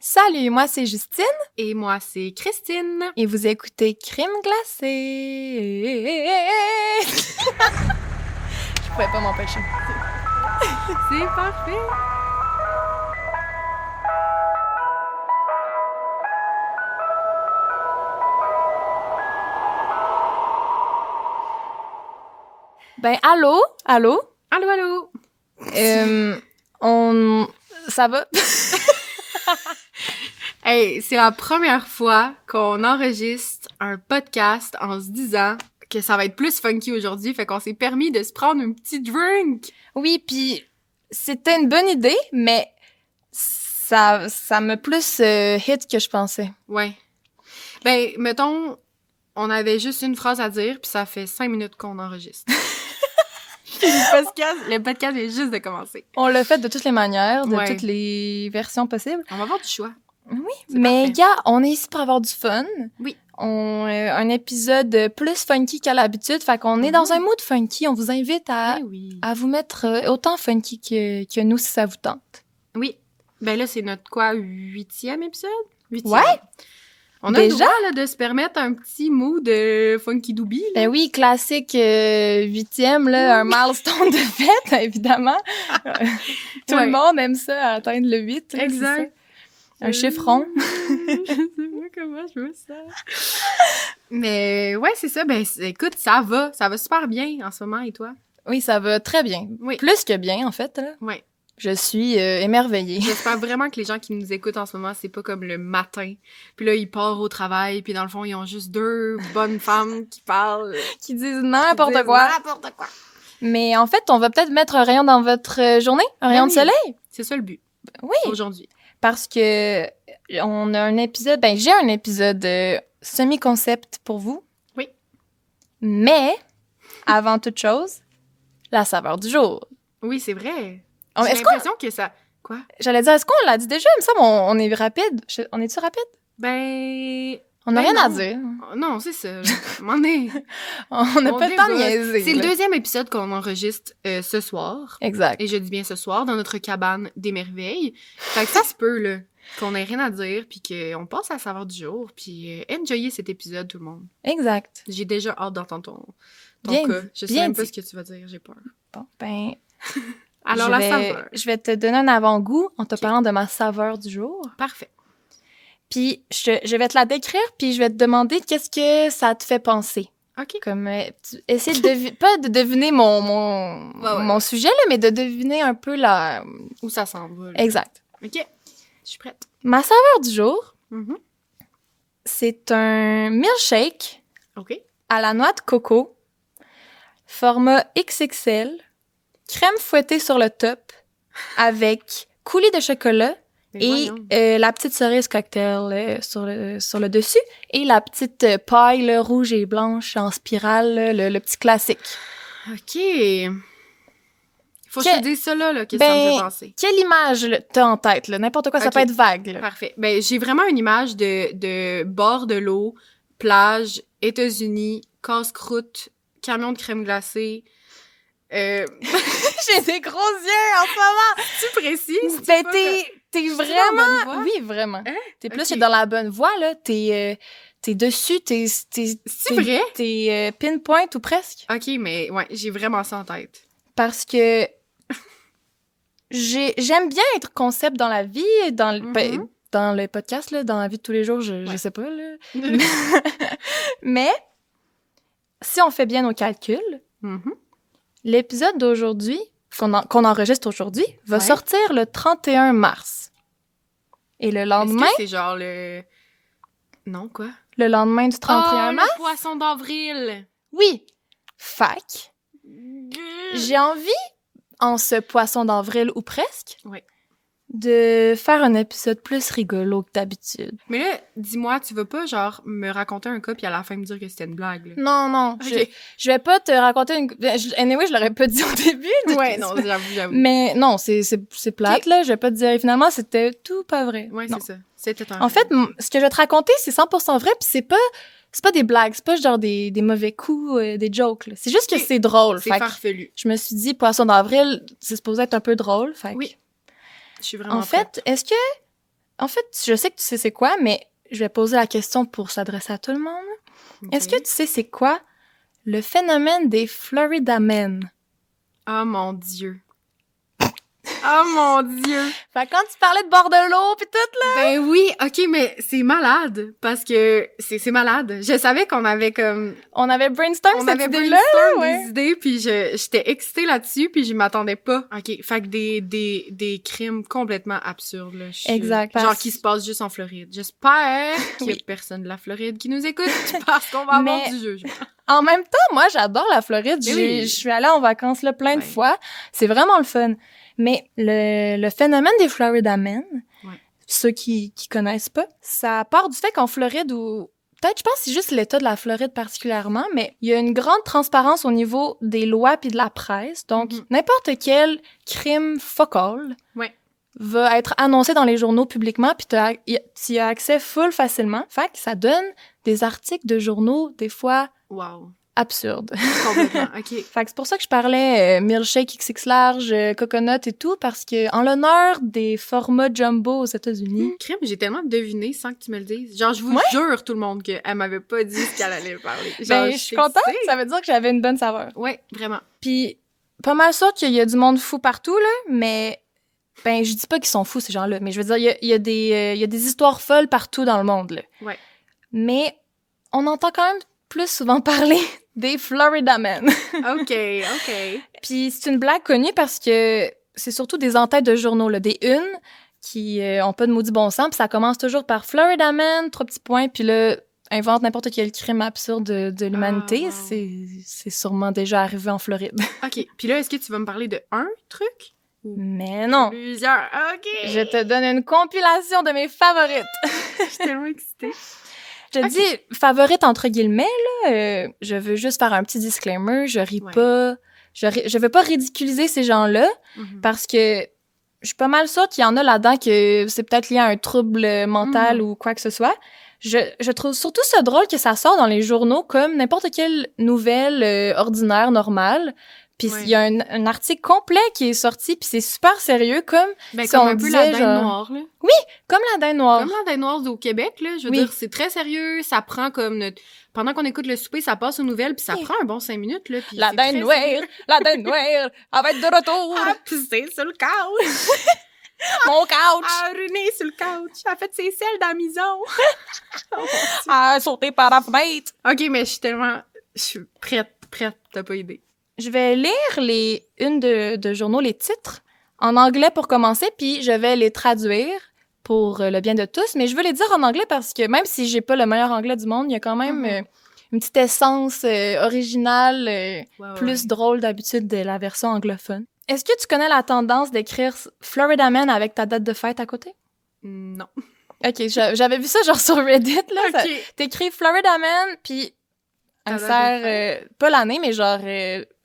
Salut, moi c'est Justine. Et moi c'est Christine. Et vous écoutez Crime glacé. Je pourrais pas m'empêcher. C'est parfait. Ben, allô? Allô? Ça va? Hey, c'est la première fois qu'on enregistre un podcast en se disant que ça va être plus funky aujourd'hui, fait qu'on s'est permis de se prendre un petit drink. Oui, puis c'était une bonne idée, mais ça m'a plus hit que je pensais. Ouais. Ben, mettons, on avait juste une phrase à dire, puis ça fait 5 minutes qu'on enregistre. Le podcast vient juste de commencer. On l'a fait de toutes les manières, de Ouais. toutes les versions possibles. On va avoir du choix. Oui, C'est mais parfait. gars, on est ici pour avoir du fun. Oui. Un épisode plus funky qu'à l'habitude, fait qu'on est dans un mood funky. On vous invite à Eh oui. vous mettre autant funky que nous, si ça vous tente. Oui. Ben là, c'est notre, 8e épisode? 8e. Ouais. On a Déjà? le droit là, de se permettre un petit mood de funky doobie. Là. Ben oui, classique 8e, là, un milestone de fête, évidemment. Tout Ouais. le monde aime ça, atteindre le 8. là, Exact. c'est ça. Un chiffre rond. Je sais pas comment je veux ça. Mais ouais, c'est ça. Ben écoute, ça va super bien en ce moment. Et toi? Oui, ça va très bien. Oui. Plus que bien, en fait. Là. Ouais. Je suis émerveillée. J'espère vraiment que les gens qui nous écoutent en ce moment, c'est pas comme le matin. Puis là, ils partent au travail, puis dans le fond, ils ont juste 2 bonnes femmes qui parlent. Qui disent n'importe quoi. N'importe quoi. Mais en fait, on va peut-être mettre un rayon dans votre journée, un rayon de oui. soleil. C'est ça le but. Oui. Aujourd'hui. Parce que on a un épisode, j'ai un épisode semi-concept pour vous. Oui. Mais, avant toute chose, la saveur du jour. Oui, c'est vrai. On- J'ai est-ce qu'on- l'impression que ça... Quoi? J'allais dire, est-ce qu'on l'a dit déjà? Il me semble on est rapide. On est-tu rapide? Ben... On n'a Ben rien à non. dire. Non, c'est ça. là. M'en est... On n'a On pas le temps de débosse. niaiser. C'est le là. 2e épisode qu'on enregistre ce soir. Exact. Et je dis bien ce soir, dans notre cabane des merveilles. Fait que ça se peut, là, qu'on ait rien à dire, puis qu'on passe à la saveur du jour, puis enjoyer cet épisode, tout le monde. Exact. J'ai déjà hâte d'entendre ton Bien cas. dit, Je sais bien même pas dit. ce que tu vas dire, j'ai peur. Bon, ben... Alors, la saveur. Je vais te donner un avant-goût en te parlant de ma saveur du jour. Parfait. Puis, je vais te la décrire, puis je vais te demander qu'est-ce que ça te fait penser. OK. Comme, essayer de pas de deviner mon Ouais. sujet, là, mais de deviner un peu la... Où ça s'en va, là. Exact. OK. Je suis prête. Ma saveur du jour, Mhm. c'est un milkshake OK. à la noix de coco, format XXL, crème fouettée sur le top, avec coulis de chocolat Mais et voyons. la petite cerise cocktail sur le dessus et la petite paille là, rouge et blanche en spirale, là, le petit classique. OK. Faut que je te dise ça, là, que ça me Ben, fait penser. quelle image là, t'as en tête? Là? N'importe quoi, ça Ok. peut être vague. Là. Parfait. Ben, j'ai vraiment une image de bord de l'eau, plage, États-Unis, casse-croûte, camion de crème glacée. J'ai des gros yeux en ce moment! Tu précises? Ben, t'es dans la vraiment... bonne voie? Oui, vraiment. Hein? T'es plus Ok. que dans la bonne voie, là. T'es dessus, C'est vrai? T'es pinpoint ou presque. OK, mais ouais, j'ai vraiment ça en tête. Parce que j'aime bien être concept dans la vie, Mhm. dans le podcast, là, dans la vie de tous les jours, je Ouais. sais pas, là. Mais, si on fait bien nos calculs, Mhm. l'épisode d'aujourd'hui, qu'on enregistre aujourd'hui, va Ouais. sortir le 31 mars. Et le Est-ce lendemain, que c'est genre le... Non, quoi? le lendemain du 31 mars, le poisson d'avril! oui, fac, j'ai envie, en ce poisson d'avril ou presque, Ouais. de faire un épisode plus rigolo que d'habitude. Mais là, dis-moi, tu vas pas, genre, me raconter un cas puis à la fin me dire que c'était une blague, là? Non, non, Ok. je vais pas te raconter une... Anyway, je l'aurais pas dit au début. Ouais, non, j'avoue. Mais non, c'est plate, là. Je vais pas te dire. Finalement, c'était tout pas vrai. Ouais, Non. c'est ça. C'était un... En fait, ce que je vais te raconter, c'est 100% vrai, puis c'est pas des blagues, c'est pas genre des mauvais coups, des jokes, là. C'est juste Ok. que c'est drôle. c'est Fait que farfelu. je me suis dit, poisson d'avril, c'est supposé être un peu drôle. Fait que- Oui. Je suis vraiment En fait, est-ce que En fait, je sais que tu sais c'est quoi, mais je vais poser la question pour s'adresser à tout le monde. Ok. Est-ce que tu sais c'est quoi le phénomène des Florida Men? Oh mon Dieu. Oh mon Dieu. Fait que quand tu parlais de bord de l'eau pis tout, là... Ben oui, ok, mais c'est malade, parce que c'est malade. Je savais qu'on avait comme... On avait brainstorm On cette avait idée-là, brainstorm ouais. des idées, puis j'étais excitée là-dessus, puis je m'attendais pas. Ok, fait que des crimes complètement absurdes, là. Exact. Genre qui se passent juste en Floride. J'espère qu'il y a Oui. personne de la Floride qui nous écoute, parce qu'on va avoir Mais- du jugement. En même temps, moi, j'adore la Floride. Mais oui. Je suis allée en vacances là plein de Ouais. fois. C'est vraiment le fun. Mais le phénomène des Florida Men, Ouais. ceux qui connaissent pas, ça part du fait qu'en Floride, ou peut-être, je pense que c'est juste l'État de la Floride particulièrement, mais il y a une grande transparence au niveau des lois puis de la presse. Donc, Mhm. n'importe quel crime focal Ouais. va être annoncé dans les journaux publiquement, puis tu y as accès full facilement. Fait que ça donne des articles de journaux, des fois Wow. absurdes. Complètement, ok. Fait que c'est pour ça que je parlais milkshake XX large, coconut et tout, parce que en l'honneur des formats jumbo aux États-Unis. Crime, j'ai tellement deviné sans que tu me le dises. Genre, je vous Ouais. jure, tout le monde, qu'elle m'avait pas dit ce qu'elle allait parler. Genre, Ben, je suis contente, excitée. ça veut dire que j'avais une bonne saveur. Ouais, vraiment. Puis, pas mal sûr qu'il y a du monde fou partout, là, mais... Ben, je dis pas qu'ils sont fous, ces gens-là, mais je veux dire, il y a des histoires folles partout dans le monde, là. Ouais. Mais on entend quand même plus souvent parler des Florida Men. Ok, ok. Puis c'est une blague connue parce que c'est surtout des entêtes de journaux, là, des unes qui ont pas de maudit bon sens, puis ça commence toujours par Florida Man, 3 petits points, puis là, invente n'importe quel crime absurde de l'humanité. Ah, wow. C'est sûrement déjà arrivé en Floride. Ok, puis là, est-ce que tu vas me parler de un truc? Mais non! Plusieurs, ok! Je te donne une compilation de mes favorites. Je suis tellement excitée. Je Ok. dis favorite entre guillemets, là. Je veux juste faire un petit disclaimer. Je ris Ouais. pas. Je veux pas ridiculiser ces gens-là Mhm. parce que je suis pas mal sûre qu'il y en a là-dedans que c'est peut-être lié à un trouble mental ou quoi que ce soit. Je trouve surtout ça drôle que ça sort dans les journaux comme n'importe quelle nouvelle ordinaire, normale. Puis Ouais. il y a un article complet qui est sorti, puis c'est super sérieux, comme Ben, si comme on un peu disait, la dinde genre- noire, là. comme la dinde noire. Comme la dinde noire au Québec, là. Je veux Oui. dire, c'est très sérieux. Ça prend comme notre... Pendant qu'on écoute le souper, ça passe aux nouvelles, puis ça Oui. prend un bon 5 minutes, là. Puis La c'est dinde très noire, sérieux. la dinde noire, elle va être de retour. Ah, pissé sur le couch! Mon couch. Ah, ruiné sur le couch! Elle a fait ses selles dans la maison! Ah, sauter par la fenêtre. Ok, mais je suis tellement... Je suis prête, t'as pas idée. Je vais lire les unes de journaux, les titres, en anglais pour commencer, puis je vais les traduire pour le bien de tous. Mais je veux les dire en anglais parce que même si j'ai pas le meilleur anglais du monde, il y a quand même une petite essence originale, Ouais, plus ouais. drôle d'habitude de la version anglophone. Est-ce que tu connais la tendance d'écrire Florida Man avec ta date de fête à côté? Non. Ok, j'avais vu ça genre sur Reddit, là. ça- Ok. T'écris Florida Man, puis Ta date de insère, pas l'année, mais genre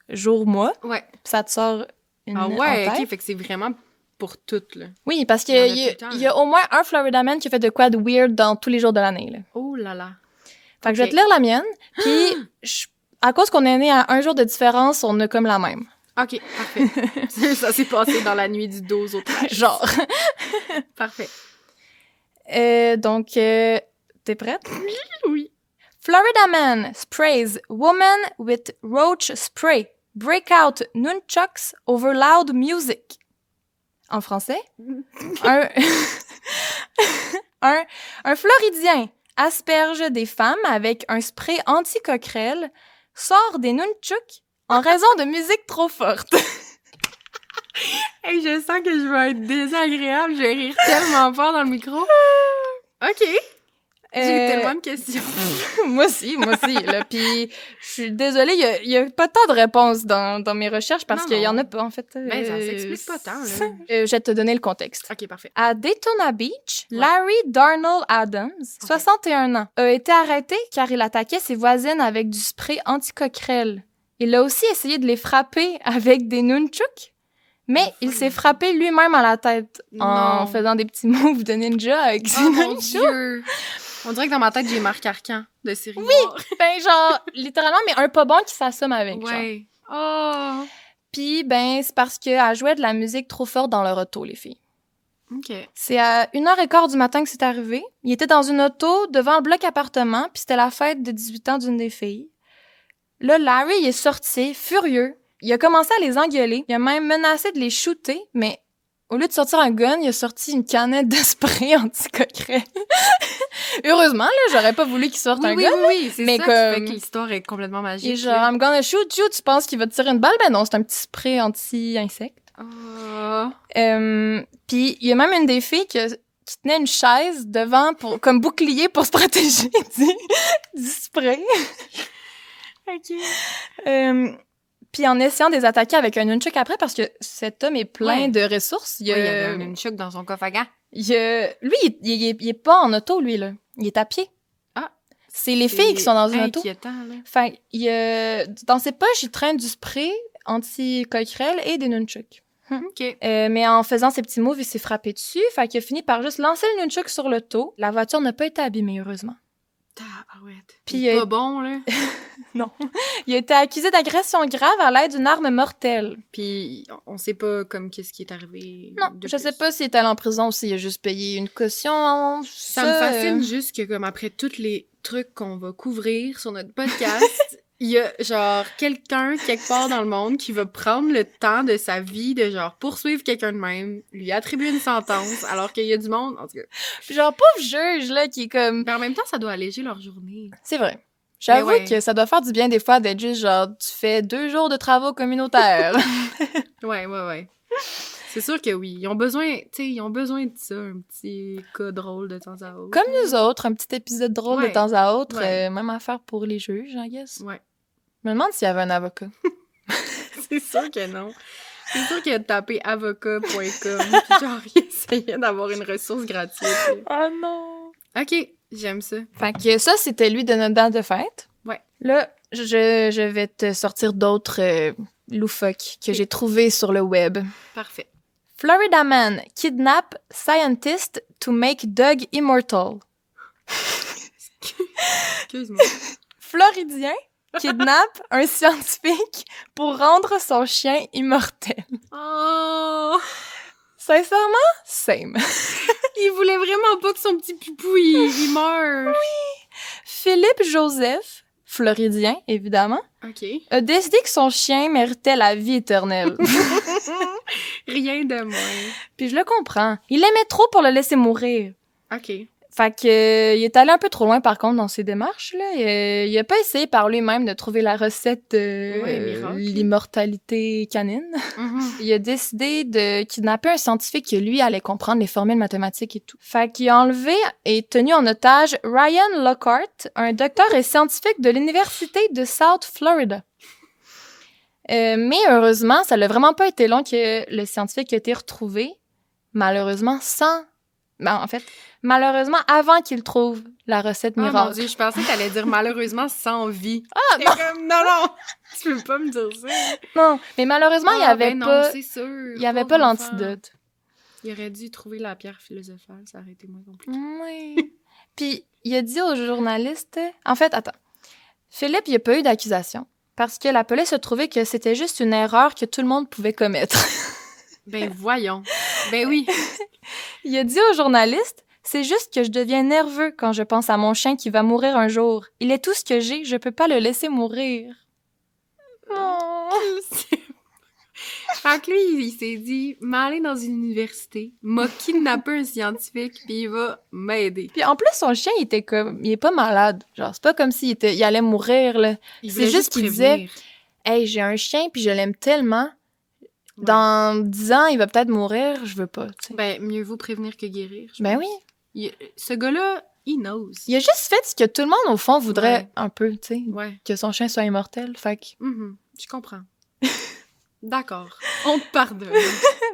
jour, mois, Ouais. puis ça te sort une Ah en ouais, tête. ok, fait que c'est vraiment pour toutes, là. Oui, parce Il y en a qu'il tout le temps, y a au moins un Florida Man qui a fait de quoi de weird dans tous les jours de l'année, là. Oh là là. Fait que je vais Ok. te lire la mienne, puis à cause qu'on est né à un jour de différence, on a comme la même. Ok, parfait. Ça s'est passé dans la nuit du 12 au 13. Genre. Parfait. Donc, t'es prête? Oui. Florida man sprays woman with roach spray. Break out nunchucks over loud music. En français, un, un Floridien asperge des femmes avec un spray anti-coquerelle, sort des nunchucks en raison de musique trop forte. Hey, je sens que je vais être désagréable. Je vais rire tellement fort dans le micro. Ok. J'ai tellement de questions. Moi aussi, là. Puis, je suis désolée, il y a pas tant de réponses dans mes recherches parce Non, qu'il y en non. a pas, en fait. Ben, ça s'explique pas tant, là. Je vais te donner le contexte. Ok, parfait. À Daytona Beach, Ouais. Larry Darnell Adams, 61 ans, a été arrêté car il attaquait ses voisines avec du spray anti-coquerelle. Il a aussi essayé de les frapper avec des nunchuks, mais il s'est frappé lui-même à la tête en Non. faisant des petits moves de ninja avec ses Oh mon nunchuks. Dieu! On dirait que dans ma tête, j'ai Marc Arcan de série Oui! noire. Ben, genre, littéralement, mais un pas bon qui s'assomme avec, genre. Ouais. Oh! Puis, ben, c'est parce qu'elles jouaient de la musique trop forte dans leur auto, les filles. OK. C'est à 1h15 du matin que c'est arrivé. Il était dans une auto devant le bloc appartement, puis c'était la fête de 18 ans d'une des filles. Là, Larry, il est sorti, furieux. Il a commencé à les engueuler. Il a même menacé de les shooter, mais au lieu de sortir un gun, il a sorti une canette de spray anti-coquerel. Heureusement, là, j'aurais pas voulu qu'il sorte un gun. Oui, c'est mais ça comme... qui fait que l'histoire est complètement magique. Et genre, I'm gonna shoot you, tu penses qu'il va te tirer une balle? Ben non, c'est un petit spray anti-insecte. Oh. Puis il y a même une des filles qui tenait une chaise devant pour comme bouclier pour se protéger du spray. OK. Puis en essayant de les attaquer avec un nunchuk après, parce que cet homme est plein de ressources. Il y avait un nunchuk dans son coffre à gants. Lui, il est pas en auto, lui, là. Il est à pied. Ah. C'est les filles qui sont dans une auto. Inquiétant, là. Fait, dans ses poches, il traîne du spray anti-coquerel et des nunchuks. OK. Mais en faisant ses petits moves, il s'est frappé dessus. Fait qu'il a fini par juste lancer le nunchuk sur l'auto. La voiture n'a pas été abîmée, heureusement. Tabarouette. Puis c'est pas bon, là. Non. Il a été accusé d'agression grave à l'aide d'une arme mortelle. Puis on sait pas comme qu'est-ce qui est arrivé. Non, je sais pas s'il est allé en prison ou s'il a juste payé une caution. Ça me fascine juste que comme après tous les trucs qu'on va couvrir sur notre podcast, il y a genre quelqu'un quelque part dans le monde qui va prendre le temps de sa vie de genre poursuivre quelqu'un de même, lui attribuer une sentence, alors qu'il y a du monde, en tout cas. Puis genre pauvre juge là qui est comme... Mais en même temps, ça doit alléger leur journée. C'est vrai. J'avoue ouais. que ça doit faire du bien des fois d'être juste genre tu fais 2 jours de travaux communautaires. Ouais. C'est sûr que oui, ils ont besoin de ça, un petit cas drôle de temps à autre. Comme nous autres, un petit épisode drôle de temps à autre, Ouais. même affaire pour les juges, I guess. Ouais. Je me demande s'il y avait un avocat. C'est sûr que non. C'est sûr qu'il a tapé avocat.com puis genre il essayait d'avoir une ressource gratuite. Oh non! OK, j'aime ça. Fait que ça, c'était lui de notre date de fête. Ouais. Là, je vais te sortir d'autres loufoques que j'ai trouvés sur le web. Parfait. Florida man kidnap scientist to make dog immortal. Excuse-moi. Floridien kidnappe un scientifique pour rendre son chien immortel. Oh! Sincèrement, same. Il voulait vraiment pas que son petit pupou, il meure. Oui. Philippe Joseph, floridien, évidemment, OK. a décidé que son chien méritait la vie éternelle. Rien de moins. Puis je le comprends. Il l'aimait trop pour le laisser mourir. OK. Fait que il est allé un peu trop loin, par contre, dans ses démarches, là. Il a pas essayé par lui-même de trouver la recette de miracle. l'immortalité canine. Mm-hmm. Il a décidé de kidnapper un scientifique qui, lui, allait comprendre les formules mathématiques et tout. Fait qu'il a enlevé et tenu en otage Ryan Lockhart, un docteur et scientifique de l'Université de South Florida. Mais heureusement, ça l'a vraiment pas été long que le scientifique ait été retrouvé, malheureusement malheureusement avant qu'il trouve la recette miracle. Oh mon Dieu, je pensais que t'allais dire malheureusement sans vie. Ah, J'étais non! comme, non, tu peux pas me dire ça. Non, mais malheureusement, il y avait pas... c'est sûr. Il y avait pas l'antidote. Il aurait dû trouver la pierre philosophale, ça aurait été moins compliqué. Oui. Puis, il a dit aux journalistes... En fait, attends. Philippe, il n'y a pas eu d'accusation. Parce que la police a trouvé que c'était juste une erreur que tout le monde pouvait commettre. Ben voyons. Ben oui. Il a dit aux journalistes, c'est juste que je deviens nerveux quand je pense à mon chien qui va mourir un jour. Il est tout ce que j'ai, je peux pas le laisser mourir. Oh. Fait que lui, il s'est dit, m'aller dans une université, m'a kidnappé un scientifique, puis il va m'aider. Puis en plus, son chien, il est pas malade. Genre, c'est pas comme s'il il allait mourir, là. C'est juste qu'il disait, hey, j'ai un chien, puis je l'aime tellement. Ouais. Dans 10 ans, il va peut-être mourir, je veux pas, tu sais. Ben, mieux vaut prévenir que guérir. Ben oui. Ce gars-là, il knows. Il a juste fait ce que tout le monde, au fond, voudrait un peu, tu sais. Ouais. Que son chien soit immortel, fait que... Je comprends. D'accord. On te pardonne.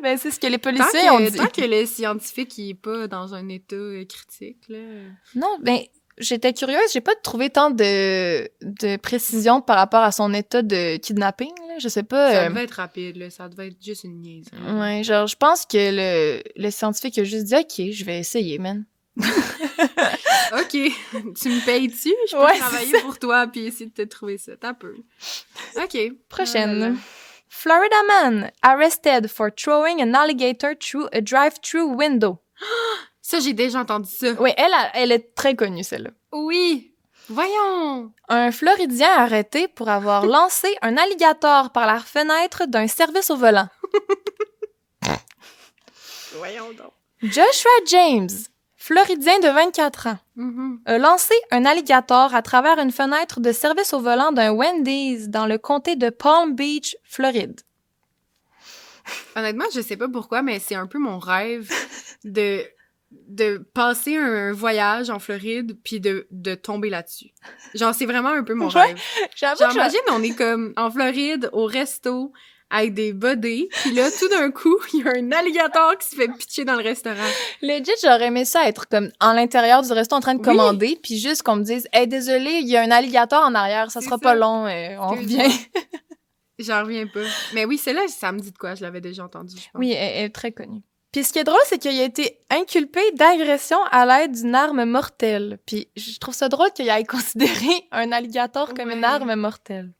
Ben, c'est ce que les policiers ont dit. Tant que le scientifique, il est pas dans un état critique, là... Non, ben... J'étais curieuse, j'ai pas trouvé tant de précision par rapport à son état de kidnapping, là. Je sais pas. Ça devait être rapide, là. Ça devait être juste une niaiserie. Ouais, genre, je pense que le scientifique a juste dit « OK, je vais essayer, man. » OK. Tu me payes-tu? Je peux travailler pour toi puis essayer de te trouver ça. T'as peu. OK. Prochaine. Florida man arrested for throwing an alligator through a drive-thru window. Ça, j'ai déjà entendu ça. Oui, elle est très connue, celle-là. Oui! Voyons! Un Floridien arrêté pour avoir lancé un alligator par la fenêtre d'un service au volant. Voyons donc. Joshua James, Floridien de 24 ans, a lancé un alligator à travers une fenêtre de service au volant d'un Wendy's dans le comté de Palm Beach, Floride. Honnêtement, je sais pas pourquoi, mais c'est un peu mon rêve de passer un voyage en Floride puis de tomber là-dessus. Genre, c'est vraiment un peu mon rêve. J'avoue Genre, imagine, on est comme en Floride, au resto, avec des bodés, puis là, tout d'un coup, il y a un alligator qui se fait pitcher dans le restaurant. Legit, j'aurais aimé ça être comme en l'intérieur du resto en train de commander, puis juste qu'on me dise « Hey, désolé, il y a un alligator en arrière, ça sera pas long, on revient. » J'en reviens pas. Mais oui, celle-là, ça me dit de quoi? Je l'avais déjà entendu, je pense. Oui, elle est très connue. Puis ce qui est drôle, c'est qu'il a été inculpé d'agression à l'aide d'une arme mortelle. Puis je trouve ça drôle qu'il ait considéré un alligator comme une arme mortelle.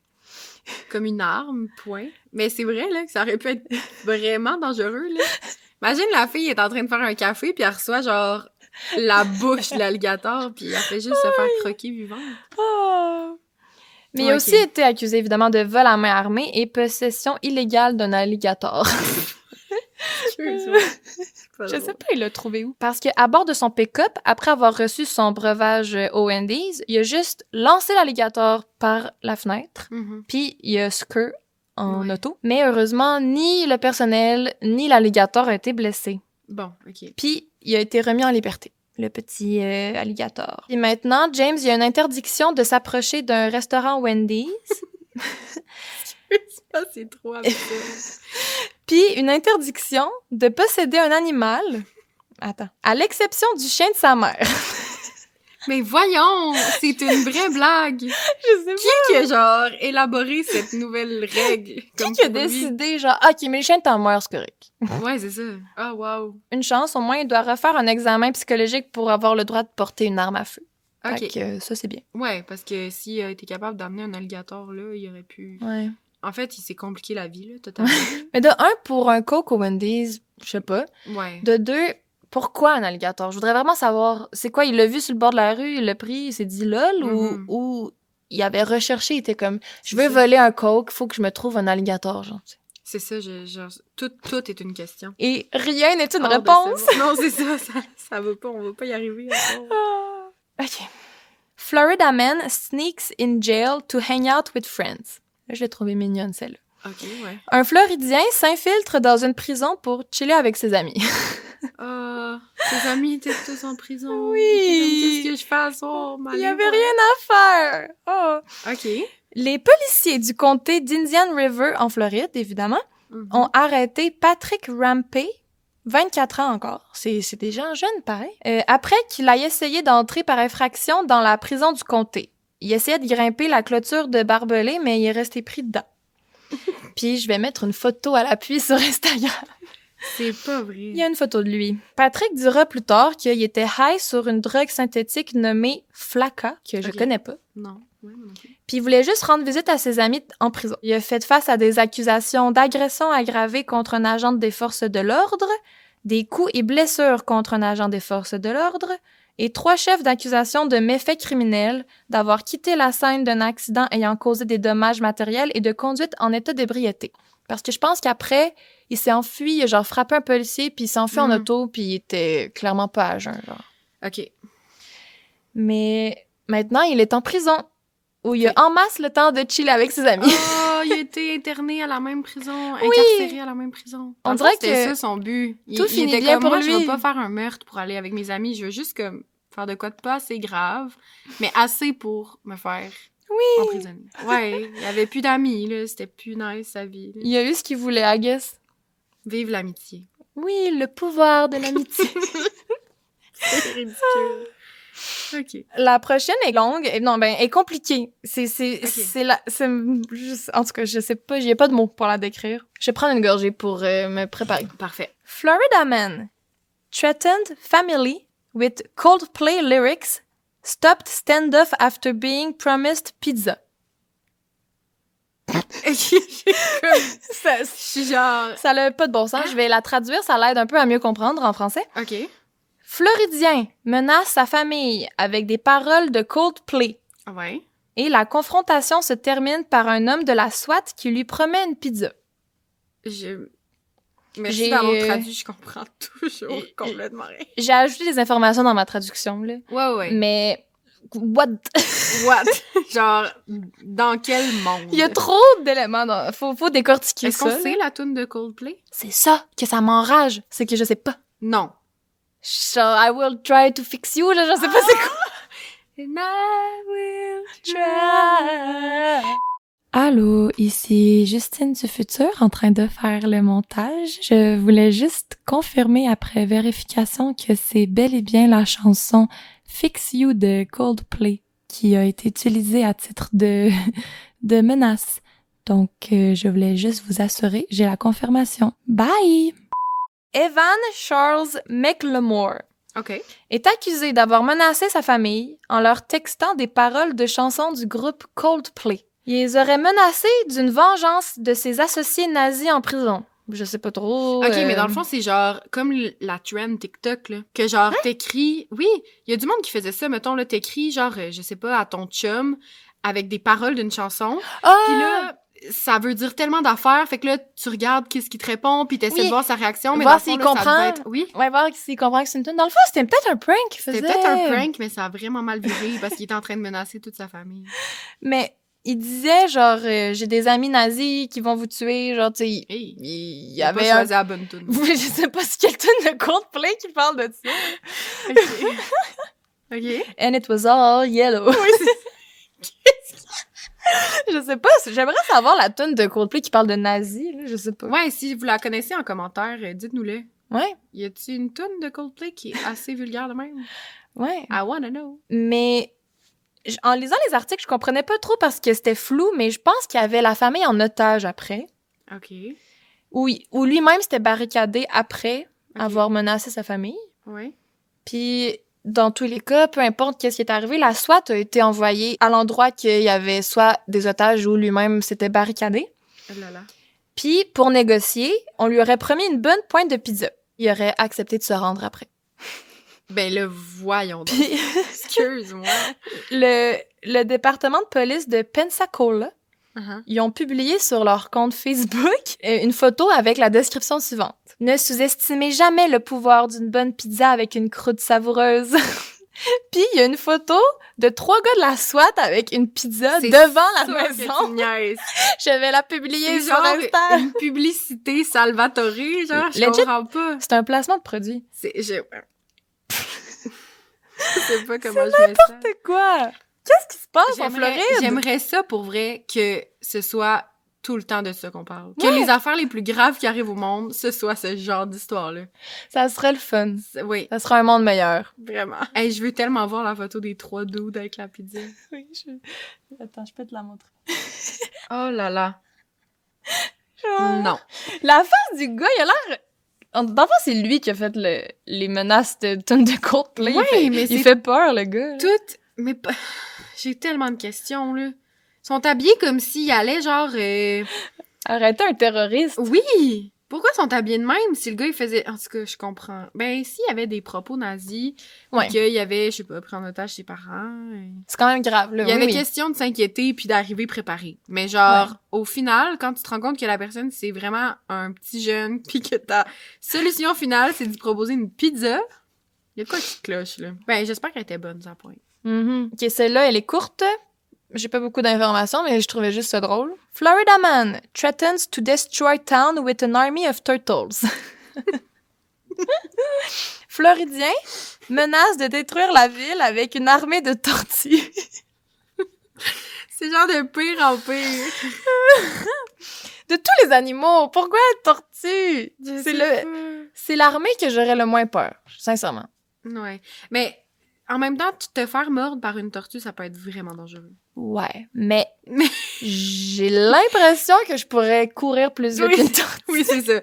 Comme une arme, point. Mais c'est vrai, là, que ça aurait pu être vraiment dangereux, là. Imagine, la fille est en train de faire un café, puis elle reçoit, genre, la bouche de l'alligator, puis elle fait juste se faire croquer vivante. Oh. Mais il a aussi été accusé, évidemment, de vol à main armée et possession illégale d'un alligator. Je sais pas, il l'a trouvé où? Parce qu'à bord de son pick-up, après avoir reçu son breuvage au Wendy's, il a juste lancé l'alligator par la fenêtre, puis il a skirt en auto. Mais heureusement, ni le personnel, ni l'alligator a été blessé. Bon, OK. Puis il a été remis en liberté, le petit alligator. Et maintenant, James, il y a une interdiction de s'approcher d'un restaurant Wendy's. Ça, c'est trop absurde. Puis une interdiction de posséder un animal, à l'exception du chien de sa mère. Mais voyons, c'est une vraie blague. Je sais pas. Qui a, genre, élaboré cette nouvelle règle? Qui a décidé, genre, OK, mais le chien de ta mère, c'est correct. Ouais, c'est ça. Ah, wow. Une chance, au moins, il doit refaire un examen psychologique pour avoir le droit de porter une arme à feu. OK. Fait que ça, c'est bien. Ouais, parce que s'il a été capable d'amener un alligator, là, il aurait pu... Ouais. En fait, il s'est compliqué la vie, là, totalement. Mais de un, pour un Coke au Wendy's, je sais pas. Ouais. De deux, pourquoi un alligator? Je voudrais vraiment savoir, c'est quoi, il l'a vu sur le bord de la rue, il l'a pris, il s'est dit lol, ou il avait recherché, il était comme, je veux voler un Coke, faut que je me trouve un alligator, genre. C'est ça, genre, tout est une question. Et rien n'est une réponse. Non, c'est ça va pas, on va pas y arriver encore. OK. Florida man sneaks in jail to hang out with friends. Là, je l'ai trouvée mignonne, celle-là. OK, ouais. Un Floridien s'infiltre dans une prison pour chiller avec ses amis. Ses amis étaient tous en prison. Oui. Qu'est-ce que je fais à soir? Il y avait rien à faire. Oh. OK. Les policiers du comté d'Indian River, en Floride, évidemment, ont arrêté Patrick Rampey, 24 ans encore. C'est des gens jeunes, pareil. Après qu'il ait essayé d'entrer par infraction dans la prison du comté. Il essayait de grimper la clôture de barbelés, mais il est resté pris dedans. Puis je vais mettre une photo à l'appui sur Instagram. C'est pas vrai. Il y a une photo de lui. Patrick dira plus tard qu'il était high sur une drogue synthétique nommée Flakka, que je connais pas. Non. Ouais, non plus. Puis il voulait juste rendre visite à ses amis en prison. Il a fait face à des accusations d'agression aggravée contre un agent des forces de l'ordre, des coups et blessures contre un agent des forces de l'ordre, et 3 chefs d'accusation de méfaits criminels, d'avoir quitté la scène d'un accident ayant causé des dommages matériels et de conduite en état d'ébriété. Parce que je pense qu'après, il s'est enfui, il a genre frappé un policier, puis il s'est enfui en auto, puis il était clairement pas à jeun, genre. OK. Mais maintenant, il est en prison, où il a en masse le temps de chiller avec ses amis. Oh, il a été interné à la même prison, incarcéré à la même prison. On dirait que c'était ça son but. Tout finit était bien comme, pour moi, lui. Je veux pas faire un meurtre pour aller avec mes amis, je veux juste comme faire de quoi de pas assez grave, mais assez pour me faire emprisonner. Ouais, il y avait plus d'amis, là, c'était plus nice sa vie. Là. Il a eu ce qu'il voulait, I guess. Vive l'amitié. Oui, le pouvoir de l'amitié. C'est ridicule. OK. La prochaine est longue, est compliquée. En tout cas, je sais pas, j'y ai pas de mots pour la décrire. Je vais prendre une gorgée pour me préparer. Parfait. Florida man threatened family with Coldplay lyrics, stopped standoff after being promised pizza. Je suis genre... Ça n'a pas de bon sens. Je vais la traduire, ça l'aide un peu à mieux comprendre en français. OK. Floridien menace sa famille avec des paroles de Coldplay. Ouais. Et la confrontation se termine par un homme de la SWAT qui lui promet une pizza. Merci d'avoir traduit, je comprends toujours complètement rien. J'ai ajouté des informations dans ma traduction, là. Ouais. Mais... What? Genre, dans quel monde? Il y a trop d'éléments. Faut décortiquer Est-ce ça. qu'on sait la toune de Coldplay? C'est ça que ça m'enrage. C'est que je sais pas. Non. So, I will try to fix you, là. Je sais pas c'est quoi. And I will try. Allô, ici Justine du futur en train de faire le montage. Je voulais juste confirmer après vérification que c'est bel et bien la chanson Fix You de Coldplay qui a été utilisée à titre de menace. Donc, je voulais juste vous assurer, j'ai la confirmation. Bye! Evan Charles McLemore OK. est accusé d'avoir menacé sa famille en leur textant des paroles de chansons du groupe Coldplay. Il les aurait menacés d'une vengeance de ses associés nazis en prison. Je sais pas trop. OK, mais dans le fond, c'est genre comme la trend TikTok, là. Que genre, t'écris... Oui, il y a du monde qui faisait ça. Mettons, là, t'écris genre, je sais pas, à ton chum avec des paroles d'une chanson. Puis là, ça veut dire tellement d'affaires. Fait que là, tu regardes qu'est-ce qu'il te répond, puis t'essaies de voir sa réaction. Mais voir dans le fond, s'il là, comprend. ça devait être... Oui. Ouais, voir s'il comprend que c'est une tune. Dans le fond, c'était peut-être un prank qu'il faisait. C'était peut-être un prank, mais ça a vraiment mal viré parce qu'il était en train de menacer toute sa famille. Mais il disait, genre, j'ai des amis nazis qui vont vous tuer. Genre, tu sais, Il y avait pas choisi la bonne tune. Oui, je sais pas si quelqu'un de Coldplay qui parle de ça. OK. And it was all yellow. Oui, Je sais pas, j'aimerais savoir la tune de Coldplay qui parle de nazis, là, je sais pas. Ouais, si vous la connaissez en commentaire, dites-nous-le. Ouais. Y a-t-il une tune de Coldplay qui est assez vulgaire de même? Ouais. I wanna know. Mais en lisant les articles, je comprenais pas trop parce que c'était flou, mais je pense qu'il y avait la famille en otage après. OK. Ou lui-même s'était barricadé après avoir menacé sa famille. Ouais. Puis, dans tous les cas, peu importe qu'est-ce qui est arrivé, la SWAT a été envoyée à l'endroit qu'il y avait soit des otages ou lui-même s'était barricadé. Oh là là. Puis, pour négocier, on lui aurait promis une bonne pointe de pizza. Il aurait accepté de se rendre après. Ben là, voyons donc. Puis, Excuse-moi. le département de police de Pensacola, ils ont publié sur leur compte Facebook une photo avec la description suivante. Ne sous-estimez jamais le pouvoir d'une bonne pizza avec une croûte savoureuse. Puis, il y a une photo de 3 gars de la SWAT avec une pizza devant la maison. Je vais la publier sur Insta. Une publicité Salvatore, genre, je comprends pas. C'est un placement de produit. Je sais pas comment je mets ça. C'est n'importe quoi! Qu'est-ce qui se passe en Floride? J'aimerais ça, pour vrai, que ce soit tout le temps de ça qu'on parle. Que les affaires les plus graves qui arrivent au monde, ce soit ce genre d'histoire-là. Ça serait le fun. Oui. Ça serait un monde meilleur. Vraiment. Hey, je veux tellement voir la photo des 3 dudes avec la pizza. Oui, Attends, je peux te la montrer. Oh là là. Genre... Non. La face du gars, il a l'air... Dans le fond, c'est lui qui a fait les menaces de tonnes de Coldplay. Oui, il fait peur, le gars. Tout... Mais j'ai tellement de questions, là. Ils sont habillés comme s'ils allaient, genre... Arrêter un terroriste. Oui! Pourquoi ils sont habillés de même si le gars, il faisait... En tout cas, je comprends. Ben, s'il y avait des propos nazis, qu'il y avait, je sais pas, pris en otage ses parents... C'est quand même grave, là. Il y avait question de s'inquiéter puis d'arriver préparé. Mais genre, au final, quand tu te rends compte que la personne, c'est vraiment un petit jeune puis que ta solution finale, c'est de lui proposer une pizza, il y a quoi qui cloche, là? Ben, j'espère qu'elle était bonne, ça point. OK, celle-là, elle est courte. J'ai pas beaucoup d'informations, mais je trouvais juste ça drôle. Florida man threatens to destroy town with an army of turtles. Floridien menace de détruire la ville avec une armée de tortues. C'est genre de pire en pire. De tous les animaux, pourquoi tortue? C'est l'armée que j'aurais le moins peur, sincèrement. Ouais. Mais en même temps, te faire mordre par une tortue, ça peut être vraiment dangereux. Ouais, mais j'ai l'impression que je pourrais courir plus vite qu'une tortue. Oui, c'est ça.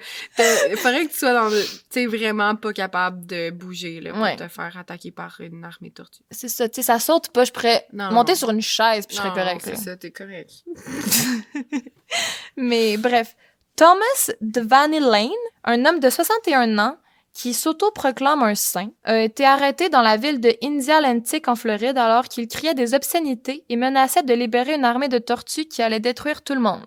Il faudrait que tu sois tu sais, vraiment pas capable de bouger, là, pour te faire attaquer par une armée de tortues. C'est ça, tu sais, ça saute pas, je pourrais monter sur une chaise puis je serais correct. C'est ça, t'es correct. Mais bref, Thomas Devaney Lane, un homme de 61 ans qui s'autoproclame un saint, a été arrêté dans la ville de Indialantic en Floride alors qu'il criait des obscénités et menaçait de libérer une armée de tortues qui allait détruire tout le monde.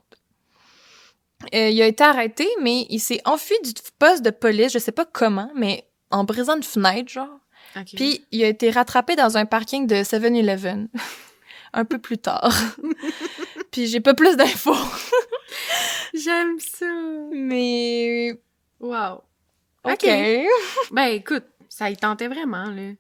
Il a été arrêté, mais il s'est enfui du poste de police, je sais pas comment, mais en brisant une fenêtre, genre. Okay. Puis il a été rattrapé dans un parking de 7-Eleven un peu plus tard. Puis j'ai pas plus d'infos. J'aime ça. Mais... Wow. OK. Ben, écoute, ça y tentait vraiment, là.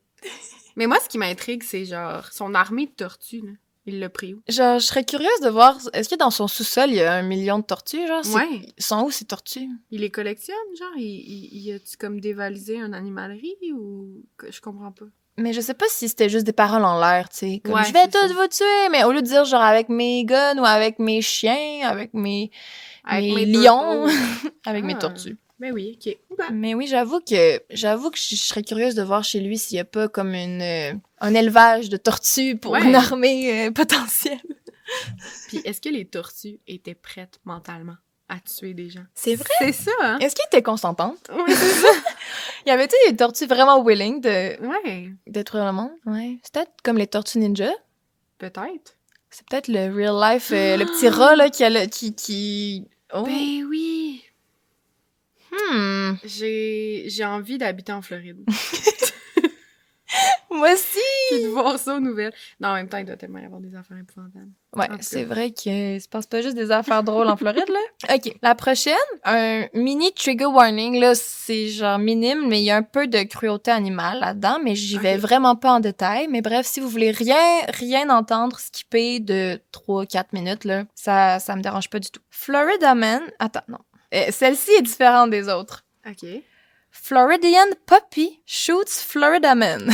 Mais moi, ce qui m'intrigue, c'est genre son armée de tortues, là. Il l'a pris où? Genre, je serais curieuse de voir, est-ce que dans son sous-sol, il y a 1 million de tortues, genre? Ouais. Ils sont où, ces tortues? Il les collectionne, genre? Il a-tu comme dévalisé une animalerie ou... Je comprends pas. Mais je sais pas si c'était juste des paroles en l'air, tu sais. Comme, ouais, je vais tous vous tuer, mais au lieu de dire genre avec mes guns ou avec mes chiens, avec mes lions, avec mes tortues. Ben oui, OK. Mais oui, j'avoue que je serais curieuse de voir chez lui s'il y a pas comme un élevage de tortues pour une armée potentielle. Puis est-ce que les tortues étaient prêtes mentalement à tuer des gens? C'est vrai? C'est ça, hein? Est-ce qu'elles étaient consentantes? Oui, c'est ça. Y avait-tu des tortues vraiment willing de détruire le monde? Ouais. C'est peut-être comme les tortues ninja. Peut-être. C'est peut-être le real life, le petit rat là qui... Oh. Ben oui! J'ai envie d'habiter en Floride. Moi aussi! Puis de voir ça aux nouvelles. Non, en même temps, il doit tellement y avoir des affaires épouvantables. Ouais, c'est vrai qu'il se passe pas juste des affaires drôles en Floride, là. OK, la prochaine, un mini trigger warning, là, c'est genre minime, mais il y a un peu de cruauté animale là-dedans, mais j'y vais vraiment pas en détail. Mais bref, si vous voulez rien entendre, skipper de 3-4 minutes, là, ça me dérange pas du tout. Florida Man... Attends, non. Celle-ci est différente des autres. OK. Floridian Puppy shoots Florida Man.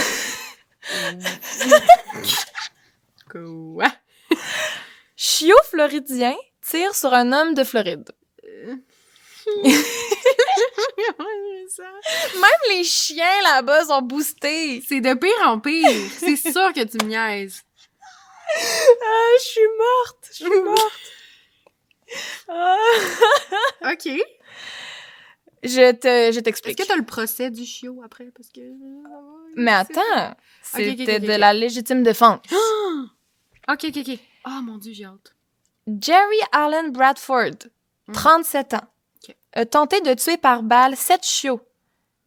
Quoi? Chiot floridien tire sur un homme de Floride. Même les chiens là-bas sont boostés. C'est de pire en pire. C'est sûr que tu me niaises. Ah, je suis morte. Ah. OK. Je t'explique. Est-ce que t'as le procès du chiot après? Parce que... Mais attends, c'était OK. de la légitime défense. OK. Oh mon Dieu, j'ai hâte. Jerry Allen Bradford, 37 ans, a tenté de tuer par balle 7 chiots.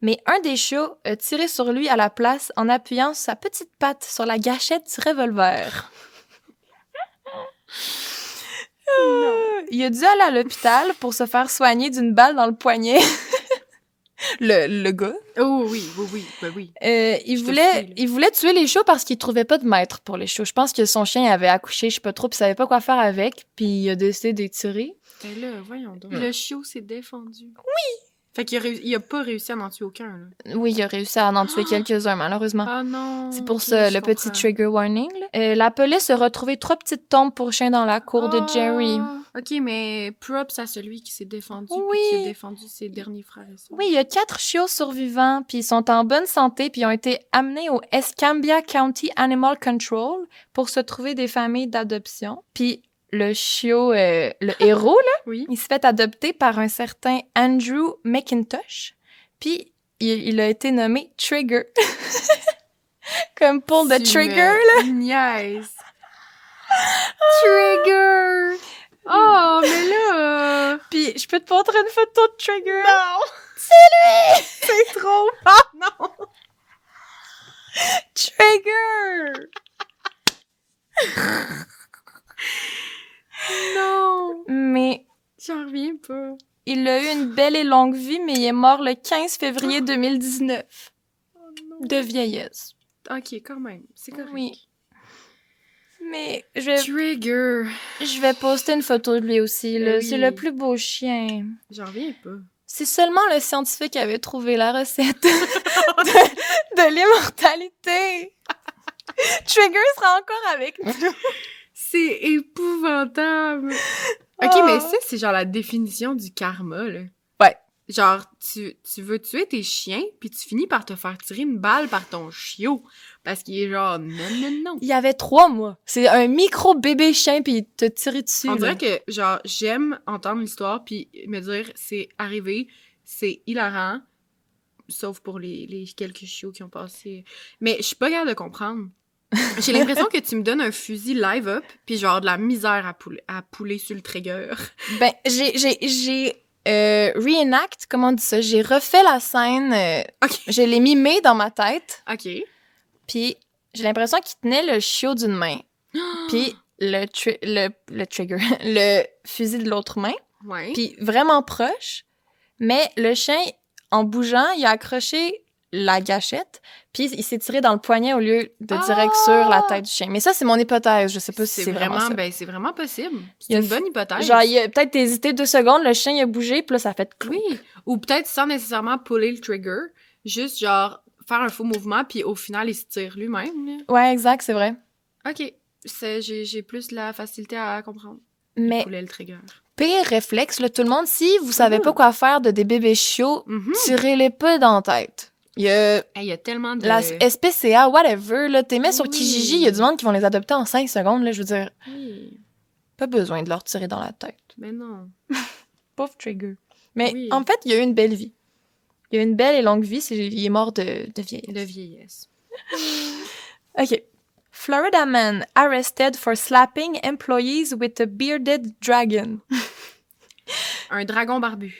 Mais un des chiots a tiré sur lui à la place en appuyant sa petite patte sur la gâchette du revolver. Il a dû aller à l'hôpital pour se faire soigner d'une balle dans le poignet. le gars. Oh oui. Ben oui. Il voulait tuer les chiots parce qu'il trouvait pas de maître pour les chiots. Je pense que son chien avait accouché, je sais pas trop, puis il savait pas quoi faire avec, puis il a décidé de les tirer. Ben là, voyons donc. Le chiot s'est défendu. Oui! Fait qu'il a pas réussi à en tuer aucun, là. Oui, il a réussi à en tuer quelques-uns, malheureusement. Ah non! C'est pour ça, le petit trigger warning. La police a retrouvé 3 petites tombes pour chiens dans la cour de Jerry. OK, mais props à celui qui s'est défendu, oui. puis qui a défendu ses derniers frères et sœurs. Oui, il y a 4 chiots survivants, puis ils sont en bonne santé, puis ils ont été amenés au Escambia County Animal Control pour se trouver des familles d'adoption. Puis le chiot, le héros, là, il s'est fait adopter par un certain Andrew McIntosh, puis il a été nommé Trigger. Comme pull the trigger, là. Nice. Trigger! Oh, mais là... Puis je peux te montrer une photo de Trigger? Non! C'est lui! C'est trop... Ah, non! Trigger! Non! Mais... J'en reviens pas. Il a eu une belle et longue vie, mais il est mort le 15 février 2019. Oh non. De vieillesse. OK, quand même. C'est correct. Oui. Mais Trigger! Je vais poster une photo de lui aussi, là. Oui. C'est le plus beau chien. J'en reviens pas. Si seulement le scientifique avait trouvé la recette de l'immortalité. Trigger sera encore avec nous. C'est épouvantable. OK, mais ça, c'est genre la définition du karma, là. Ouais. Genre, tu veux tuer tes chiens, puis tu finis par te faire tirer une balle par ton chiot. Parce qu'il est genre, non. Il y avait 3 mois. C'est un micro bébé chien, puis il te tirait dessus. On là. dirait que, genre, j'aime entendre l'histoire, puis me dire, c'est arrivé, c'est hilarant, sauf pour les quelques chiots qui ont passé. Mais je suis pas capable de comprendre. J'ai l'impression que tu me donnes un fusil live up, puis je vais avoir de la misère à pouler sur le trigger. Ben, j'ai reenact, comment on dit ça? J'ai refait la scène, OK. je l'ai mimé dans ma tête, OK. puis j'ai l'impression qu'il tenait le chiot d'une main, puis le trigger, le fusil de l'autre main, Ouais. puis vraiment proche, mais le chien, en bougeant, il a accroché la gâchette, puis il s'est tiré dans le poignet au lieu de direct sur la tête du chien. Mais ça, c'est mon hypothèse, je sais pas si c'est vraiment ça. Ben, c'est vraiment possible. C'est Il a une bonne hypothèse. Genre, il a peut-être hésité 2 secondes, le chien il a bougé, puis là, ça a fait clou. Oui. Ou peut-être sans nécessairement puller le trigger, juste genre faire un faux mouvement, puis au final, il se tire lui-même. Là. Ouais, exact, c'est vrai. OK. J'ai plus la facilité à comprendre. Mais Puller le trigger. pire réflexe, là, tout le monde, si vous savez pas quoi faire de des bébés chiots, Mhm. tirez-les pas dans la tête. Il y a Hey, il y a tellement de... la SPCA, whatever, là, t'es mis sur Oui. Kijiji, il y a du monde qui vont les adopter en 5 secondes, là, je veux dire, Oui. pas besoin de leur tirer dans la tête. Mais non. Pauvre Trigger. Mais Oui. en fait, il a eu une belle vie. Il a eu une belle et longue vie, il est mort de vieillesse. De vieillesse. OK. Florida man arrested for slapping employees with a bearded dragon. Un dragon barbu.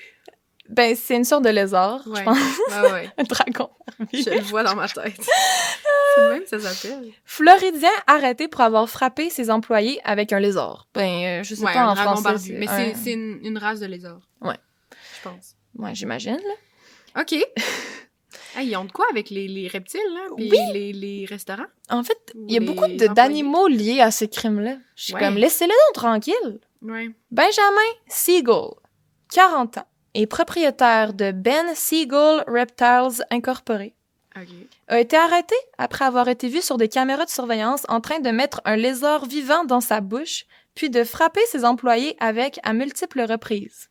Ben, c'est une sorte de lézard, je Ouais. pense. Ouais. Un dragon. Je le vois dans ma tête. C'est le même que ça s'appelle. Floridien arrêté pour avoir frappé ses employés avec un lézard. Ben, je sais Ouais, pas un en dragon français. barbu. Mais un- c'est une race de lézard. Ouais. Je pense. Ouais, j'imagine, là. OK. Hey, ils ont de quoi avec les reptiles, là? Puis Oui. les restaurants? En fait, il y a Les beaucoup employés. d'animaux liés à ces crimes-là. Je suis Ouais. comme, laissez-les donc tranquilles. Ouais. Benjamin Siegel, 40 ans, est propriétaire de Ben Siegel Reptiles Incorporé. OK. A été arrêté après avoir été vu sur des caméras de surveillance en train de mettre un lézard vivant dans sa bouche, puis de frapper ses employés avec à multiples reprises.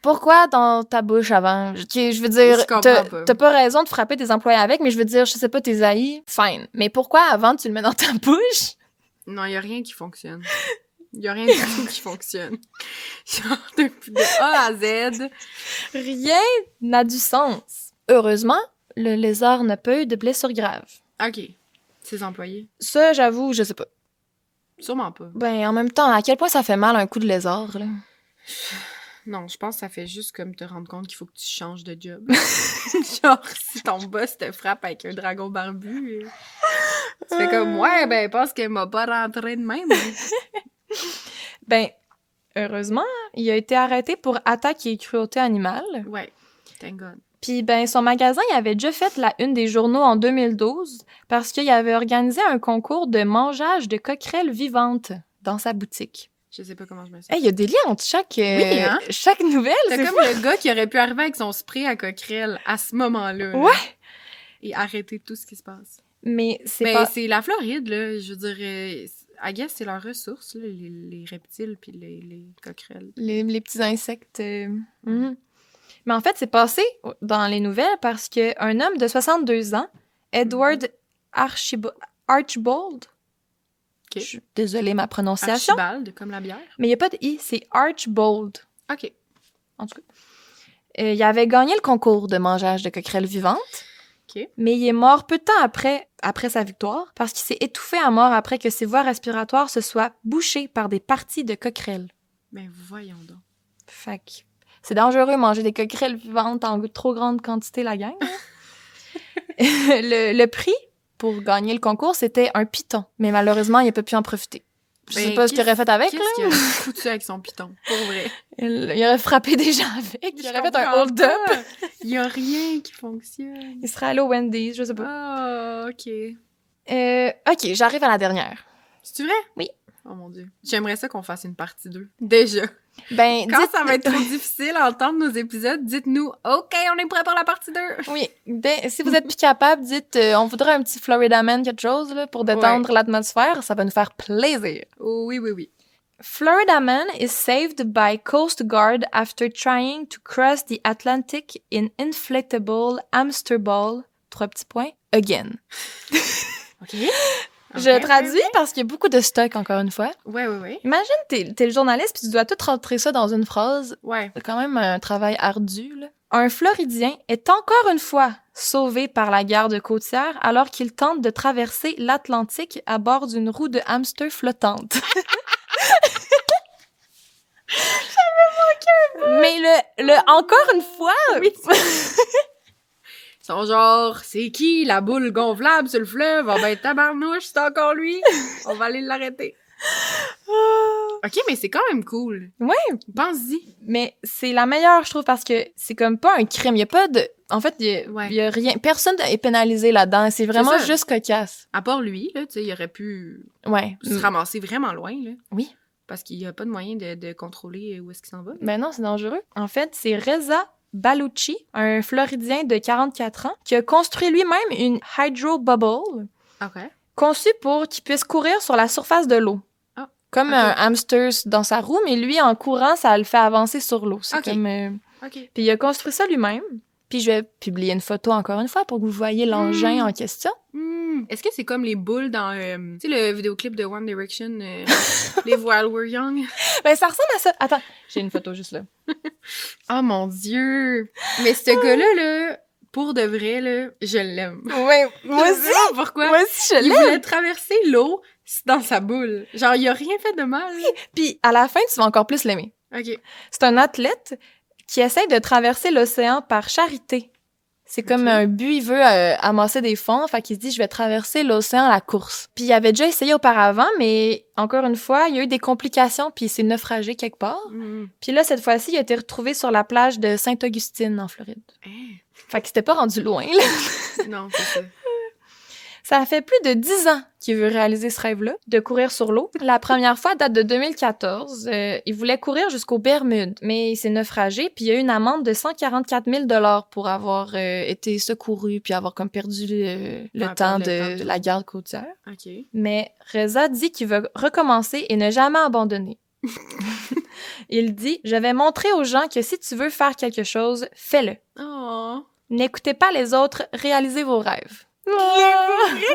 Pourquoi dans ta bouche avant? Je veux dire, Je comprends pas. t'as pas raison de frapper tes employés avec, mais je veux dire, je sais pas, tes haïs, fine. Mais pourquoi avant tu le mets dans ta bouche? Non, il y a rien qui fonctionne. Il y a rien du tout qui fonctionne. Genre, de A à Z. Rien n'a du sens. Heureusement, le lézard n'a pas eu de blessures graves. OK. Ses employés? Ça, j'avoue, je sais pas. Sûrement pas. Ben, en même temps, à quel point ça fait mal un coup de lézard, là? Non, je pense que ça fait juste comme te rendre compte qu'il faut que tu changes de job. Genre, si ton boss te frappe avec un dragon barbu, tu fais comme, ouais, ben, parce qu'elle m'a pas rentré de même. Ben, heureusement, il a été arrêté pour attaque et cruauté animale. Ouais, thank God. Puis, ben, son magasin, il avait déjà fait la une des journaux en 2012 parce qu'il avait organisé un concours de mangeage de coquerelles vivantes dans sa boutique. Je sais pas comment je me sens. Hey, il y a des liens entre chaque hein? chaque nouvelle, C'est c'est comme fou. le gars qui aurait pu arriver avec son spray à coquerelle à ce moment-là. là, Ouais. Et arrêter tout ce qui se passe. Mais c'est Mais pas... c'est la Floride, là. Je veux dire, I guess, c'est leur ressource, là, les reptiles puis les coquerelles. Les petits insectes. Mhm. Mais en fait, c'est passé dans les nouvelles parce qu'un homme de 62 ans, Edward Archibald, OK. je suis désolée ma prononciation, Archibald, comme la bière. mais il n'y a pas de I, c'est Archibald. OK. En tout cas. Il avait gagné le concours de mangeage de coquerelles vivantes, OK. mais il est mort peu de temps après sa victoire parce qu'il s'est étouffé à mort après que ses voies respiratoires se soient bouchées par des parties de coquerelles. Ben, voyons donc. Fait que c'est dangereux manger des coquerelles vivantes en trop grande quantité, la gang. hein. le prix pour gagner le concours, c'était un python. Mais malheureusement, il n'a pas pu en profiter. Je sais Ben, pas ce qu'il aurait fait avec, là. Qu'est-ce qu'il aurait foutu avec son piton, pour vrai? Il aurait frappé des gens avec. Il aurait fait un hold-up. Il y a rien qui fonctionne. Il serait allé au Wendy's, je sais pas. Ah, OK. OK, j'arrive à la dernière. C'est vrai? Oui. Oh mon Dieu. J'aimerais ça qu'on fasse une partie 2. Déjà. Ben, Quand ça va être trop difficile à entendre nos épisodes, dites-nous « OK, on est prêt pour la partie 2! » Oui, si vous êtes plus capable, dites on voudrait un petit Florida Man, quelque chose là, pour détendre l'atmosphère, ça va nous faire plaisir. Oui, oui, oui. Florida Man is saved by Coast Guard after trying to cross the Atlantic in inflatable hamster ball, 3 petits points, again. OK. Je traduis parce qu'il y a beaucoup de stock, encore une fois. Ouais. Imagine, t'es le journaliste puis tu dois tout rentrer ça dans une phrase. Ouais. C'est quand même un travail ardu, là. Un Floridien est encore une fois sauvé par la garde côtière alors qu'il tente de traverser l'Atlantique à bord d'une roue de hamster flottante. Mais le encore une fois... Oui. Ils sont genre, c'est qui la boule gonflable sur le fleuve? Ah ben tabarnouche, c'est encore lui! On va aller l'arrêter. OK, mais c'est quand même cool. Ouais. Pense-y. Mais c'est la meilleure, je trouve, parce que c'est comme pas un crime. Il y a pas de... En fait, il y a rien... Personne est pénalisé là-dedans. C'est vraiment juste cocasse. À part lui, là, tu sais, il aurait pu se ramasser vraiment loin, là. Oui. Parce qu'il n'y a pas de moyen de contrôler où est-ce qu'il s'en va. Ben non, c'est dangereux. En fait, c'est Reza Balouchi, un Floridien de 44 ans, qui a construit lui-même une hydro bubble OK. conçue pour qu'il puisse courir sur la surface de l'eau. Ah, comme un hamster dans sa roue, mais lui, en courant, ça le fait avancer sur l'eau. C'est comme... OK. Puis il a construit ça lui-même. Puis je vais publier une photo encore une fois pour que vous voyez l'engin en question. Est-ce que c'est comme les boules dans, tu sais, le vidéoclip de One Direction, les While We're Young? Ben, ça ressemble à ça. Attends, j'ai une photo juste là. Oh mon Dieu! Mais ce gars-là, là, pour de vrai, là, je l'aime. Ouais, moi aussi! Pourquoi? Moi aussi, je l'aime! Il voulait traverser l'eau dans sa boule. Genre, il a rien fait de mal. Oui. Puis à la fin, tu vas encore plus l'aimer. OK. C'est un athlète qui essaie de traverser l'océan par charité. C'est comme un but, il veut amasser des fonds, fait qu'il se dit « je vais traverser l'océan à la course ». Puis il avait déjà essayé auparavant, mais encore une fois, il y a eu des complications, puis il s'est naufragé quelque part. Puis là, cette fois-ci, il a été retrouvé sur la plage de Sainte-Augustine, en Floride. Fait qu'il s'était pas rendu loin, là. Non, c'est ça. Ça fait plus de 10 ans qu'il veut réaliser ce rêve-là, de courir sur l'eau. La première fois date de 2014. Il voulait courir jusqu'aux Bermudes, mais il s'est naufragé, puis il y a eu une amende de 144 000 $ pour avoir été secouru, puis avoir comme perdu le temps de la garde côtière. OK. Mais Reza dit qu'il veut recommencer et ne jamais abandonner. Il dit « Je vais montrer aux gens que si tu veux faire quelque chose, fais-le. Oh. N'écoutez pas les autres, réalisez vos rêves. »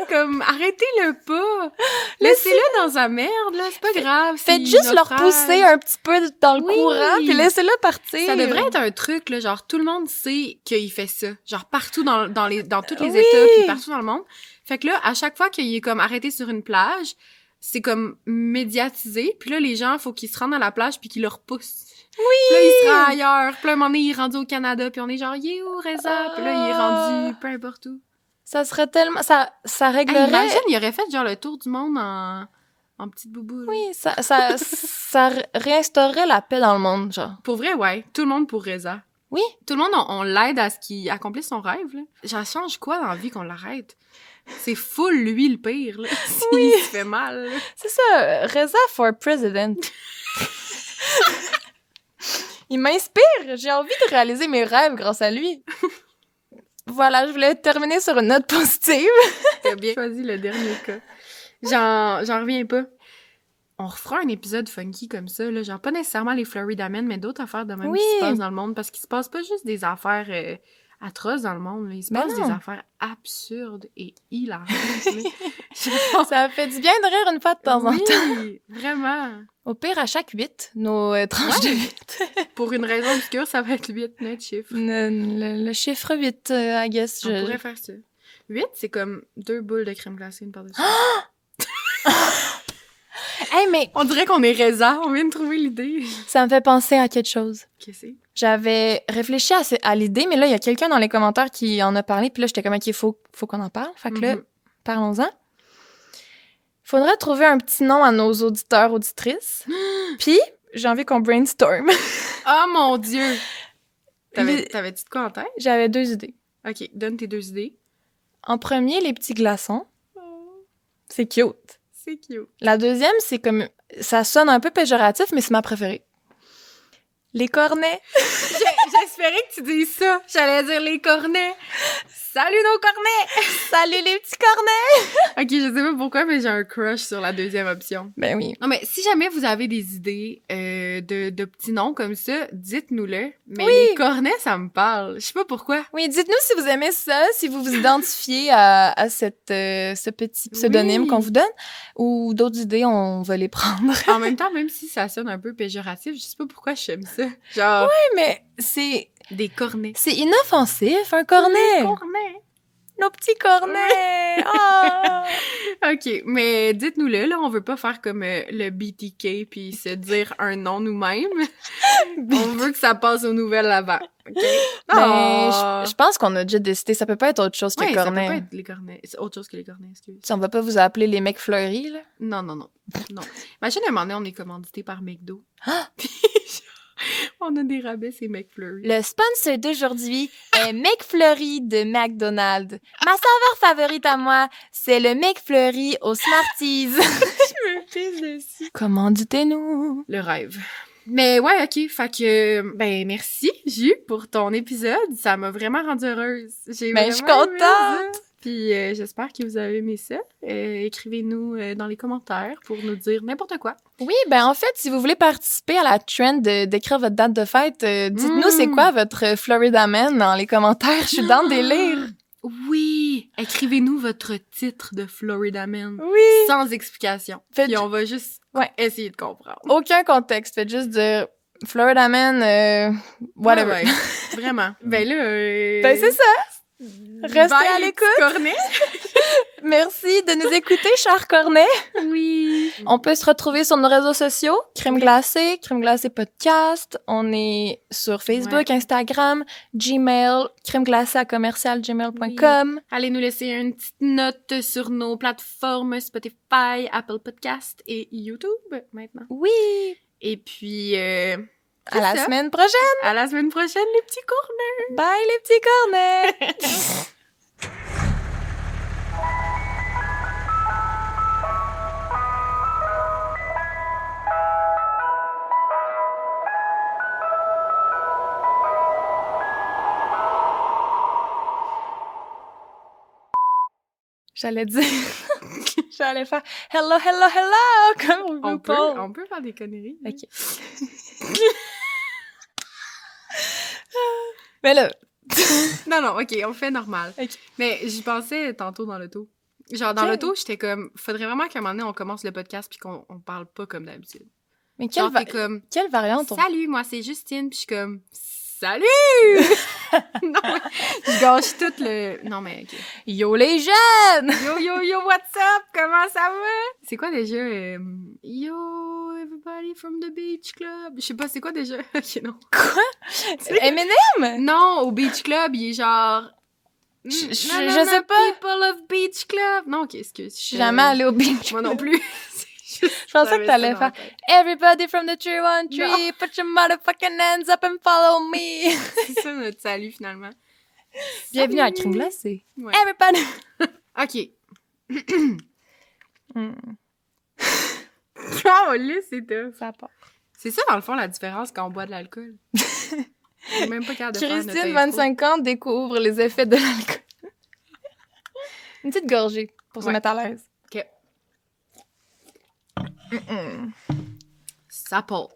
Comme, arrêtez-le pas! Laissez-le dans sa merde, là, c'est pas grave. Faites juste leur pousser un petit peu dans le courant, puis laissez-le partir. Ça devrait être un truc, là, genre, tout le monde sait qu'il fait ça. Genre, partout dans tous les États, puis partout dans le monde. Fait que là, à chaque fois qu'il est comme arrêté sur une plage, c'est comme médiatisé, puis là, les gens, faut qu'ils se rendent à la plage puis qu'ils le repoussent. Oui! Puis là, il sera ailleurs. Puis là, un moment donné, il est rendu au Canada, puis on est genre, il est où, Reza? Puis là, il est rendu peu importe où. Ça serait tellement... Ça réglerait... Imagine, il aurait fait genre le tour du monde en petite boubou. Oui, ça réinstaurerait la paix dans le monde, genre. Pour vrai, ouais. Tout le monde pour Reza. Oui. Tout le monde, on l'aide à ce qu'il accomplisse son rêve, là. Ça change quoi dans la vie qu'on l'arrête? C'est full, lui, le pire, là. S'il se fait mal, là. C'est ça, Reza for president. Il m'inspire. J'ai envie de réaliser mes rêves grâce à lui. Voilà, je voulais terminer sur une note positive. T'as bien choisi le dernier cas. J'en reviens pas. On refera un épisode funky comme ça, là. Genre, pas nécessairement les Florida Men, mais d'autres affaires de même qui se passent dans le monde. Parce qu'il se passe pas juste des affaires atroces dans le monde, là. Il se passe des affaires absurdes et hilarantes, là. Ça fait du bien de rire une fois de temps en temps. Oui, vraiment. Au pire, à chaque 8, nos tranches de 8. Pour une raison obscure, ça va être 8, notre chiffre. Le chiffre 8, I guess. On pourrait faire ça. 8, c'est comme 2 boules de crème glacée, une par-dessus. Hey, mais... On dirait qu'on est Reza, on vient de trouver l'idée. Ça me fait penser à quelque chose. Qu'est-ce que c'est? J'avais réfléchi à l'idée, mais là, il y a quelqu'un dans les commentaires qui en a parlé, puis là, j'étais comme, OK, faut qu'on en parle. Fait que là, parlons-en. Faudrait trouver un petit nom à nos auditeurs, auditrices. Puis, j'ai envie qu'on brainstorm. Oh mon Dieu! T'avais-tu de quoi en tête? J'avais 2 idées. OK, donne tes 2 idées. En premier, les petits glaçons. C'est cute. C'est cute. La deuxième, c'est comme... Ça sonne un peu péjoratif, mais c'est ma préférée. Les cornets. J'espérais que tu dises ça. J'allais dire les cornets. Salut nos cornets! Salut les petits cornets! Ok, je sais pas pourquoi, mais j'ai un crush sur la deuxième option. Ben oui. Non, mais si jamais vous avez des idées de petits noms comme ça, dites-nous-le. Mais Oui. les cornets, ça me parle. Je sais pas pourquoi. Oui, dites-nous si vous aimez ça, si vous vous identifiez à ce petit pseudonyme Oui. qu'on vous donne, ou d'autres idées, on va les prendre. En même temps, même si ça sonne un peu péjoratif, je sais pas pourquoi j'aime ça. Genre, Mais c'est des cornets. inoffensif, un cornet. Des cornets! Nos petits cornets. Ah. Ok, mais dites-nous-le, là, on veut pas faire comme le BTK puis se dire un nom nous-mêmes. On veut que ça passe aux nouvelles avant, ok? Ben, je pense qu'on a déjà décidé, ça peut pas être autre chose que Ouais, ça peut cornet. pas être les cornets. C'est autre chose que les cornets, excuse. On va pas vous appeler les mecs fleuris, là. Non. Imagine un moment donné, on est commandité par McDo. Puis, on a des rabais, c'est McFlurry. Le sponsor d'aujourd'hui est McFlurry de McDonald's. Ma saveur favorite à moi, c'est le McFlurry au Smarties. Je me pisse dessus. Commanditez-nous. Le rêve. Mais ouais, ok, fait que, ben merci, Jus, pour ton épisode. Ça m'a vraiment rendue heureuse. Ben, je suis vraiment aimé contente. ça. Puis j'espère que vous avez aimé ça. Écrivez-nous dans les commentaires pour nous dire n'importe quoi. Oui, ben en fait, si vous voulez participer à la trend d'écrire votre date de fête, dites-nous c'est quoi votre Florida Man dans les commentaires. Je suis dans des lire. Oui! Écrivez-nous votre titre de Florida Man. Oui. Sans explication. Faites- Puis on va juste essayer de comprendre. Aucun contexte. Faites juste dire Florida Man, whatever. Ouais, vraiment. Ben là... Ben c'est ça. Restez bye, à les l'écoute. petits cornets. Merci de nous écouter, cher Cornet. Oui. On peut se retrouver sur nos réseaux sociaux, Crème Glacée Podcast. On est sur Facebook, Instagram, Gmail, crèmeglacée@commercialgmail.com. Allez nous laisser une petite note sur nos plateformes Spotify, Apple Podcast et YouTube maintenant. Oui! Et puis... À la semaine prochaine! À la semaine prochaine, les petits cornets! Bye, les petits cornets! J'allais dire... J'allais faire « Hello, hello, hello » comme On peut faire des conneries. OK. Mais là... Non, OK, on fait normal. OK. Mais j'y pensais tantôt dans l'auto. Genre, dans l'auto, j'étais comme... Faudrait vraiment qu'à un moment donné, on commence le podcast puis qu'on parle pas comme d'habitude. Mais Genre, t'es comme... quelle variante? Salut, moi, c'est Justine. Puis je suis comme... Salut! Non, je gâche tout le... Non, mais OK. Yo les jeunes! Yo, what's up? Comment ça va? C'est quoi déjà? Yo, everybody from the beach club. Je sais pas, c'est quoi déjà? OK, non. Quoi? Eminem? Non, au beach club, il est genre... Je sais pas. People of beach club. Non, OK, excuse. Je suis jamais allée au beach. Moi non plus. Je pensais que t'allais faire Everybody from the 313, put your motherfucking hands up and follow me. C'est ça notre salut, finalement. Bienvenue à Crème Glacée. Ouais. Everybody. OK. Oh, là, c'est top. Ça part. C'est ça, dans le fond, la différence quand on boit de l'alcool. On est même pas capable de faire notre Christine, intro. 25 ans, découvre les effets de l'alcool. Une petite gorgée pour se mettre à l'aise. OK. Ça part.